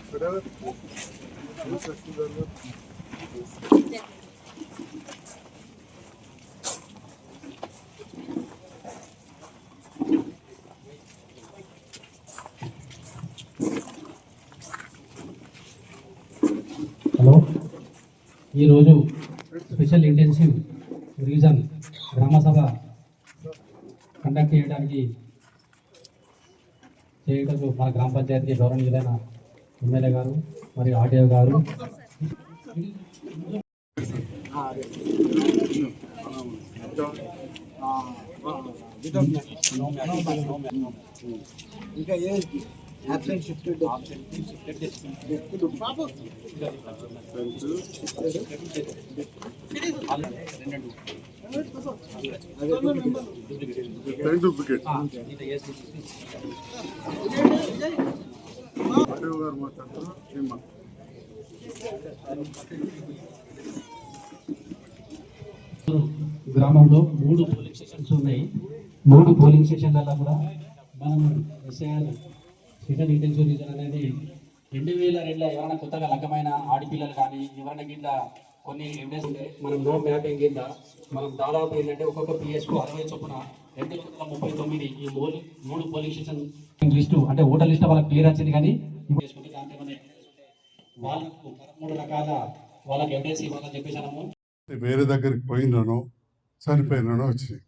Hello, ఈరోజు special intensive reason gram sabha conduct చేయడానికి మన గ్రామ పంచాయతీ గౌరవనీయులైన ఎమ్మెల్యే గారు మరియు ఆర్డీఓ గారు ఇంకా absent shifted బాబు duplicate గ్రామంలో 3 పోలింగ్ స్టేషన్స్ ఉన్నాయి. 3 పోలింగ్ స్టేషన్లలో కూడా మనం ఎస్ఐఆర్ స్పెషల్ ఇంటెన్సివ్ రీజన్ అనేది 2002లో ఎవరైనా కొత్తగా లగ్గమైన ఆడపిల్లలు కానీ ఎవరైనా కింద కొన్ని ఎవిడెన్స్ ఉంటే మనం నో మ్యాపింగ్ కింద మనం దాదాపు ఏంటంటే ఒక్కొక్క పిఎస్కు 60 చొప్పున 239 ఈ 3 పోలింగ్ స్టేషన్ లిస్టు అంటే ఓటర్ లిస్ట్ వాళ్ళకి క్లియర్ వచ్చింది. కానీ ఇప్పుడు దాంట్లోనే వాళ్ళకు 13 రకాల వాళ్ళకి ఎవిడెన్స్ ఇవ్వాలని చెప్పేసాము. వేరే దగ్గరికి పోయినానో చనిపోయినానో వచ్చినాయి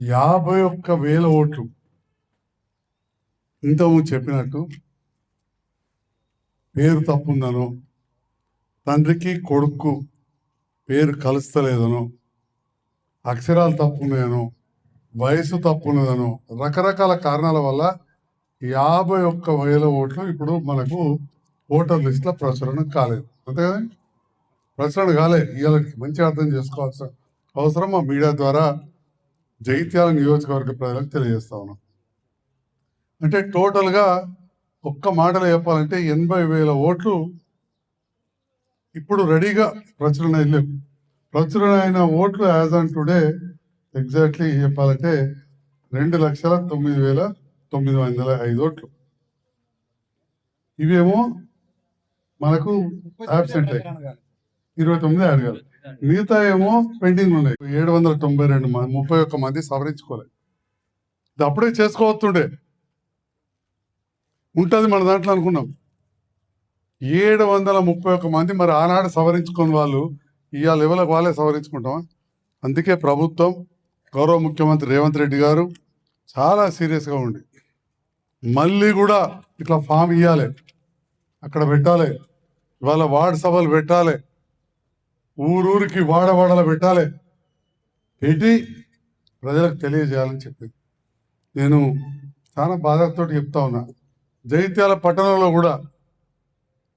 51,000 ఓట్లు. ఇంతకుముందు చెప్పినట్టు పేరు తప్పుందనో, తండ్రికి కొడుకు పేరు కలుస్తలేదనో, అక్షరాలు తప్పున్నాయనో, వయసు తప్పున్నదనో, రకరకాల కారణాల వల్ల 51,000 ఓట్లు ఇప్పుడు మనకు ఓటర్ లిస్టులో ప్రచురణ కాలేదు. అంతే కదా, ప్రచురణ కాలే. ఇవాళకి మంచి అర్థం చేసుకోవాల్సిన అవసరం మా మీడియా ద్వారా జగిత్యాల నియోజకవర్గ ప్రజలకు తెలియజేస్తా ఉన్నాం. అంటే టోటల్గా ఒక్క మాటలో చెప్పాలంటే 80,000 ఓట్లు ఇప్పుడు రెడీగా ప్రచురణ లేవు. ప్రచురణ అయిన ఓట్లు యాజ్ ఆన్ టుడే ఎగ్జాక్ట్లీ చెప్పాలంటే 2,09,905 ఓట్లు. ఇవేమో మనకు యాబ్సెంట్ అయ్యి 29 అడగాలి. మిగతా ఏమో పెండింగ్ ఉన్నాయి. 792 మంది 31 మంది సవరించుకోలేదు. ఇది అప్పుడే చేసుకోవస్తుండే ఉంటుంది మన దాంట్లో అనుకున్నాం. 731 మంది మరి ఆనాడు సవరించుకుని వాళ్ళు ఇవాళ లెవెల్కి వాళ్ళే సవరించుకుంటామా? అందుకే ప్రభుత్వం గౌరవ ముఖ్యమంత్రి రేవంత్ రెడ్డి గారు చాలా సీరియస్గా ఉండి మళ్ళీ కూడా ఇట్లా ఫామ్ ఇవ్వాలి, అక్కడ పెట్టాలి, ఇవాళ వార్డు సభలు పెట్టాలి, ఊరూరికి వాడవాడలు పెట్టాలి, పెట్టి ప్రజలకు తెలియజేయాలని చెప్పి నేను చాలా బాధతో చెప్తా ఉన్నా. జగిత్యాల పట్టణంలో కూడా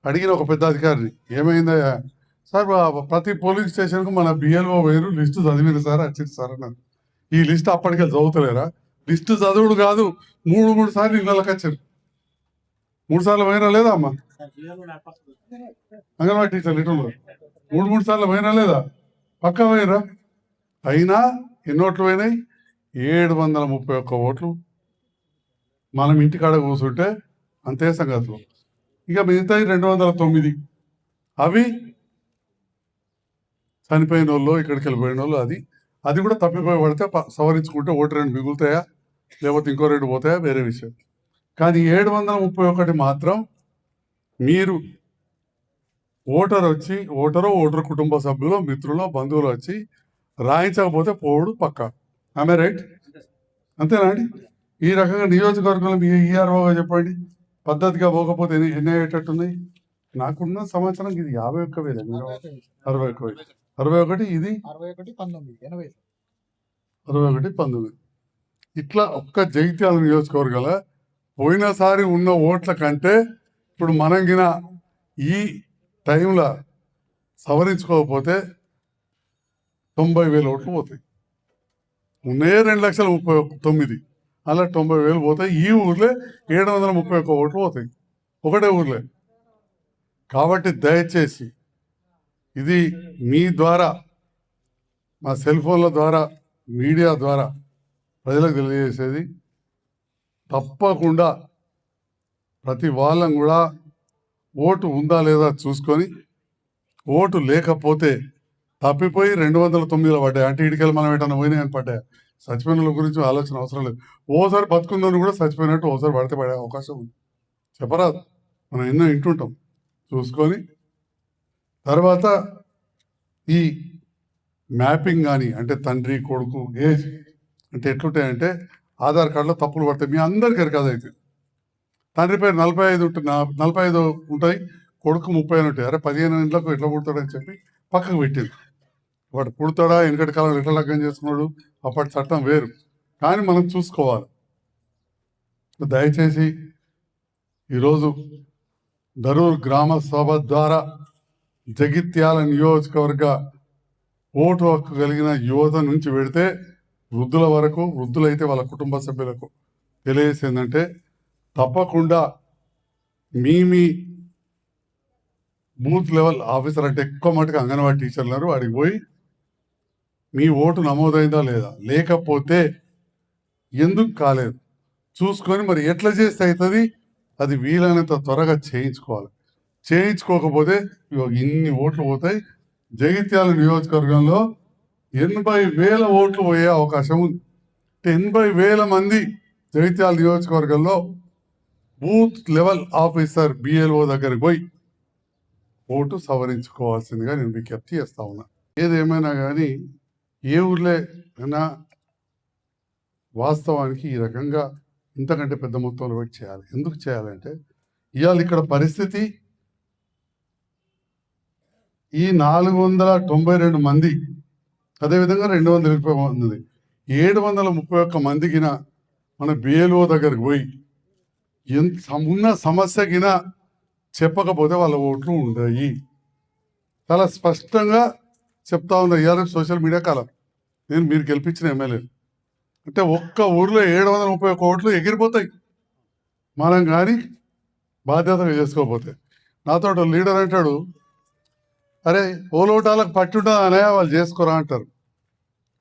అడిగిన ఒక పెద్ద అధికారిని, ఏమైందయ్యా సార్, ప్రతి పోలింగ్ స్టేషన్కు మన బిఎల్ఓ వేరు లిస్టు చదివింది సార్, వచ్చింది సార్ అన్నారు. ఈ లిస్టు అప్పటికే చదువుతలేరా? లిస్టు చదువుడు కాదు, 3 సార్లు ఇళ్ళకి వచ్చారు. 3 సార్లు పోయినా లేదా అమ్మ? అంగన్వాడీ టీచర్లు ఇటు 3 సార్లు పోయినా లేదా? పక్క పోయినరా? అయినా ఎన్ని ఓట్లు పోయినాయి? 731 ఓట్లు. మనం ఇంటికాడ కూర్చుంటే అంతే సంగతులు. ఇక మిగతా 209 అవి చనిపోయిన వాళ్ళు, ఇక్కడికి వెళ్ళిపోయిన వాళ్ళు. అది కూడా తప్పిపోయి పడితే సవరించుకుంటే ఓటు 2 మిగులుతాయా, లేకపోతే ఇంకో 2 పోతాయా వేరే విషయం. కానీ 731 మాత్రం మీరు ఓటరు కుటుంబ సభ్యులు, మిత్రులు, బంధువులు వచ్చి రాయించకపోతే పోవుడు పక్క. ఆమె రైట్? అంతేనా అండి? ఈ రకంగా నియోజకవర్గంలో మీ ఈఆర్ఓగా చెప్పండి, పద్ధతిగా పోకపోతే ఎన్ని అయ్యేటట్టున్నాయి? నాకున్న సమాచారం ఇది 51,000, 61, ఇది 61, ఇట్లా ఒక్క జగిత్యాల నియోజకవర్గాల పోయినసారి ఉన్న ఓట్ల కంటే ఇప్పుడు మనం గిన ఈ టైంలో సవరించుకోకపోతే 90,000 ఓట్లు పోతాయి. ఉన్నాయే 2,39,000, అలా 90,000 పోతాయి. ఈ ఊర్లే 731 ఓట్లు పోతాయి, ఒకటే ఊర్లే. కాబట్టి దయచేసి ఇది మీ ద్వారా, మా సెల్ ఫోన్ల ద్వారా, మీడియా ద్వారా ప్రజలకు తెలియజేసేది, తప్పకుండా ప్రతి వాళ్ళం కూడా ఓటు ఉందా లేదా చూసుకొని, ఓటు లేకపోతే తప్పిపోయి 209లో పడ్డాయి అంటే ఇటుకలు మనం ఎటన్నా పోయినాయని పడ్డాయి. చచ్చిపోయిన వాళ్ళ గురించి ఆలోచన అవసరం లేదు. ఓసారి బతుకుందని కూడా చచ్చిపోయినట్టు ఓసారి పడితే పడే అవకాశం ఉంది. చెప్పరాదు, మనం ఎన్నో ఇంటుంటాం. చూసుకొని తర్వాత ఈ మ్యాపింగ్ కానీ అంటే తండ్రి కొడుకు ఏజ్ అంటే ఎట్లుంటాయంటే ఆధార్ కార్డులో తప్పులు పడతాయి. మీ అందరికీ కదా అయితే తండ్రి పేరు 45 ఉంటుంది, 45 ఉంటాయి, కొడుకు 30 ఉంటాయి. అరే 15 ఇంట్లకు ఎట్లా పుడతాడని చెప్పి పక్కకు పెట్టింది. వాడు పుడతాడా వెనకటి కాలంలో ఎట్లా లగ్గం చేసుకున్నాడు అప్పటి చట్టం వేరు, కానీ మనం చూసుకోవాలి. దయచేసి ఈరోజు దరూర్ గ్రామ సభ ద్వారా జగిత్యాల నియోజకవర్గ ఓటు హక్కు కలిగిన యువత నుంచి పెడితే వృద్ధుల వరకు, వృద్ధులైతే వాళ్ళ కుటుంబ సభ్యులకు తెలియజేసిందంటే తప్పకుండా మీ బూత్ లెవెల్ ఆఫీసర్ అంటే ఎక్కువ మటుకు అంగన్వాడీ టీచర్లు వాడికి పోయి మీ ఓటు నమోదైందా లేదా, లేకపోతే ఎందుకు కాలేదు చూసుకొని మరి ఎట్లా చేస్తే అవుతుంది అది వీలైనంత త్వరగా చేయించుకోవాలి. చేయించుకోకపోతే ఇన్ని ఓట్లు పోతాయి. జగిత్యాల నియోజకవర్గంలో 80,000 ఓట్లు పోయే అవకాశం ఉంది. 80,000 మంది జగిత్యాల నియోజకవర్గంలో బూత్ లెవెల్ ఆఫీసర్ బిఎల్ఓ దగ్గరికి పోయి ఓటు సవరించుకోవాల్సిందిగా నేను విజ్ఞప్తి చేస్తా ఉన్నా. ఏదేమైనా కానీ ఏ ఊర్లే అయినా వాస్తవానికి ఈ రకంగా ఇంతకంటే పెద్ద మొత్తంలో పెట్టి చేయాలి. ఎందుకు చేయాలంటే ఇవాళ ఇక్కడ పరిస్థితి ఈ 492 మంది, అదేవిధంగా 220 మంది, 731 మందికిన మన బిఎల్ఓ దగ్గరికి పోయి ఉన్న సమస్యకిన చెప్పకపోతే వాళ్ళ ఓట్లు ఉండయి. చాలా స్పష్టంగా చెప్తా ఉన్నా. ఇవాళ సోషల్ మీడియా కాలం నేను మీరు గెలిపించిన ఎమ్మెల్యే అంటే ఒక్క ఊర్లో 731 ఓట్లు ఎగిరిపోతాయి మనం కానీ బాధ్యతగా చేసుకోకపోతే. నాతో లీడర్ అంటాడు, అరే ఓలోటాలకు పట్టి ఉంటుందా అనే వాళ్ళు చేసుకోరా అంటారు.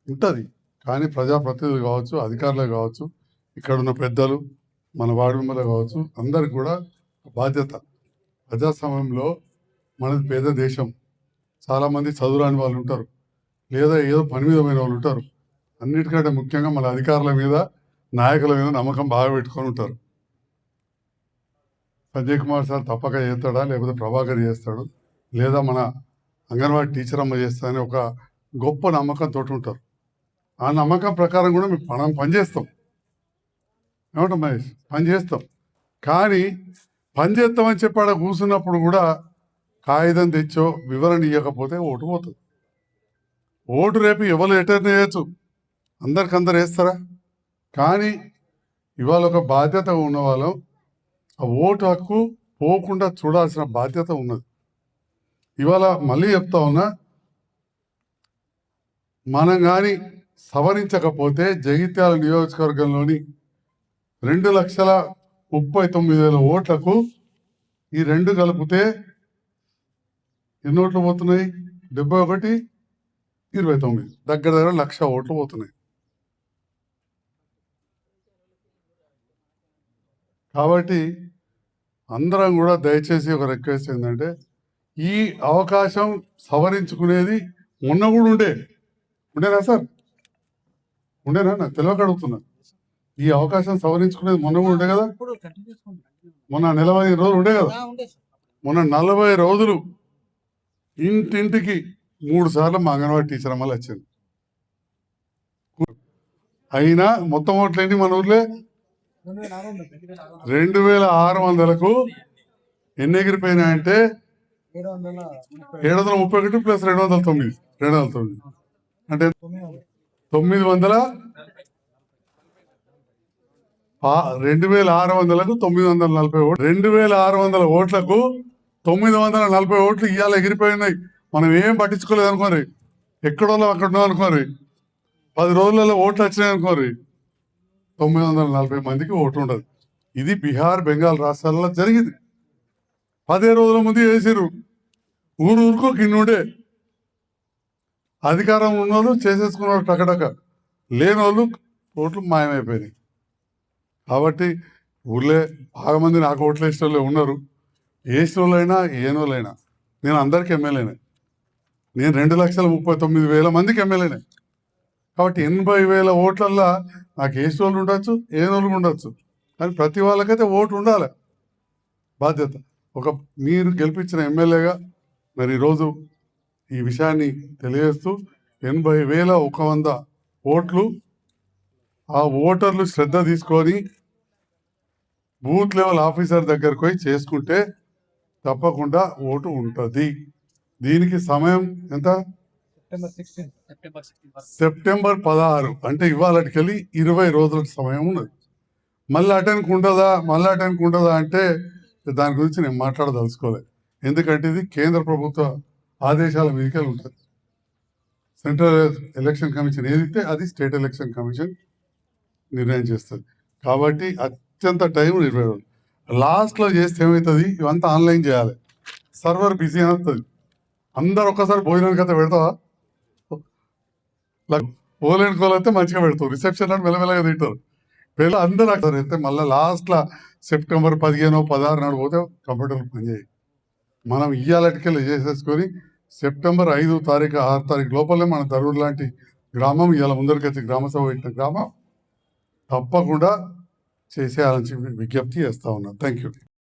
ఉంటుంది, కానీ ప్రజాప్రతినిధులు కావచ్చు, అధికారులు కావచ్చు, ఇక్కడ ఉన్న పెద్దలు, మన వార్డు మెంబర్లు కావచ్చు, అందరికి కూడా బాధ్యత. ప్రజాస్వామ్యంలో మనది పేద దేశం, చాలామంది చదువురాని వాళ్ళు ఉంటారు, లేదా ఏదో పని మీద పోయిన వాళ్ళు ఉంటారు. అన్నిటికంటే ముఖ్యంగా మన అధికారుల మీద, నాయకుల మీద నమ్మకం బాగా పెట్టుకొని ఉంటారు. సంజయ్ కుమార్ సార్ తప్పక చేస్తాడా, లేకపోతే ప్రభాకర్ చేస్తాడు, లేదా మన అంగన్వాడీ టీచర్ అమ్మ చేస్తాడని ఒక గొప్ప నమ్మకంతో ఉంటారు. ఆ నమ్మకం ప్రకారం కూడా మనం పనిచేస్తాం. ఏమంటాం మహేష్, పనిచేస్తాం. కానీ పనిచేస్తామని చెప్పాడ కూర్చున్నప్పుడు కూడా కాగితం తెచ్చో వివరణ ఇవ్వకపోతే ఓటు పోతుంది. ఓటు రేపు ఎవరు ఎటర్న్ చేయొచ్చు, అందరికందరు వేస్తారా? కానీ ఇవాళ ఒక బాధ్యత ఉన్న వాళ్ళం ఆ ఓటు హక్కు పోకుండా చూడాల్సిన బాధ్యత ఉన్నది. ఇవాళ మళ్ళీ చెప్తా ఉన్నా, మనం కానీ సవరించకపోతే జగిత్యాల నియోజకవర్గంలోని 2,39,000 ఓట్లకు ఈ రెండు కలిపితే ఎన్ని ఓట్లు పోతున్నాయి? 71, 29, దగ్గర 1,00,000 ఓట్లు పోతున్నాయి. కాబట్టి అందరం కూడా దయచేసి ఒక రిక్వెస్ట్ ఏంటంటే, ఈ అవకాశం సవరించుకునేది మొన్న కూడా ఉండేనా సార్? ఉండేనా? నాకు తెలియక అడుగుతున్నా. ఈ అవకాశం సవరించుకునేది మొన్న కూడా ఉండే కదా, మొన్న 45 రోజులు ఉండే కదా. మొన్న 40 రోజులు ఇంటింటికి 3 సార్లు మా అంగన్వాడీ టీచర్ అమ్మలు వచ్చింది. అయినా మొత్తం ఓట్లేంటి మన ఊర్లే 2,600కు ఎన్ని ఎగిరిపోయినాయంటే 731 ప్లస్ 209 అంటే 900, 2,600కు 940 ఓట్లు. 2,600 ఓట్లకు 940 ఓట్లు ఇవాళ ఎగిరిపోయినాయి. మనం ఏం పట్టించుకోలేదు అనుకోరి, ఎక్కడో అక్కడ అనుకోరి, 10 రోజులలో ఓట్లు వచ్చినాయి అనుకోరి, 940 మందికి ఓటు ఉండదు. ఇది బీహార్, బెంగాల్ రాష్ట్రాలలో జరిగింది. 10 రోజుల ముందు వేసిరు, ఊరుకో కిన్నుండే. అధికారం ఉన్న వాళ్ళు చేసేసుకున్నారు టకటక, లేని వాళ్ళు ఓట్లు మాయమైపోయినాయి. కాబట్టి ఊర్లే బాగా మంది నాకు ఓట్లు వేసిన వాళ్ళే ఉన్నారు. వేసిన వాళ్ళైనా ఏనోళ్ళైనా నేను అందరికి ఎమ్మెల్యేనే. నేను 2,39,000 మందికి ఎమ్మెల్యేనే. కాబట్టి 80,000 ఓట్లల్లో నాకు వేసిన వాళ్ళు ఉండొచ్చు, ఏనోళ్ళు ఉండొచ్చు, కానీ ప్రతి వాళ్ళకైతే ఓటు ఉండాలి. బాధ్యత ఒక మీరు గెలిపించిన ఎమ్మెల్యేగా మరి ఈరోజు ఈ విషయాన్ని తెలియజేస్తూ 80,100 ఓట్లు ఆ ఓటర్లు శ్రద్ధ తీసుకొని బూత్ లెవెల్ ఆఫీసర్ దగ్గరకు పోయి చేసుకుంటే తప్పకుండా ఓటు ఉంటుంది. దీనికి సమయం ఎంత? సెప్టెంబర్ 16 అంటే ఇవాళకెళ్ళి 20 రోజులకు సమయం ఉన్నది. మళ్ళీ అటెన్కి ఉంటుందా అంటే దాని గురించి నేను మాట్లాడదలుచుకోలేదు. ఎందుకంటే ఇది కేంద్ర ప్రభుత్వ ఆదేశాల మీదకే ఉంటుంది. సెంట్రల్ ఎలక్షన్ కమిషన్ ఏదైతే అది స్టేట్ ఎలక్షన్ కమిషన్ నిర్ణయం చేస్తుంది. కాబట్టి అత్యంత టైం 20 రోజులు. లాస్ట్లో చేస్తే ఏమవుతుంది, ఇవంతా ఆన్లైన్ చేయాలి, సర్వర్ బిజీ అవుతుంది. అందరు ఒక్కసారి భోజనం కథ పెడతావా? ఓలేని కోలైతే మంచిగా పెడతావు, రిసెప్షన్ అని మెల్లమెల్లగా తింటారు. పిల్లలు అందరూ అక్కడ అయితే మళ్ళీ లాస్ట్లో సెప్టెంబర్ 15, 16 నాడు పోతే కంప్యూటర్లు పనిచేయి. మనం ఇయ్యాలటికెళ్ళి చేసేసుకొని సెప్టెంబర్ 5 తారీఖు 6 తారీఖు లోపలే మన దరూర్ లాంటి గ్రామం ఇవాళ ముందరికైతే గ్రామసభ పెట్టిన గ్రామం తప్పకుండా చేసేయాలని చెప్పి విజ్ఞప్తి చేస్తా ఉన్నా. Thank you.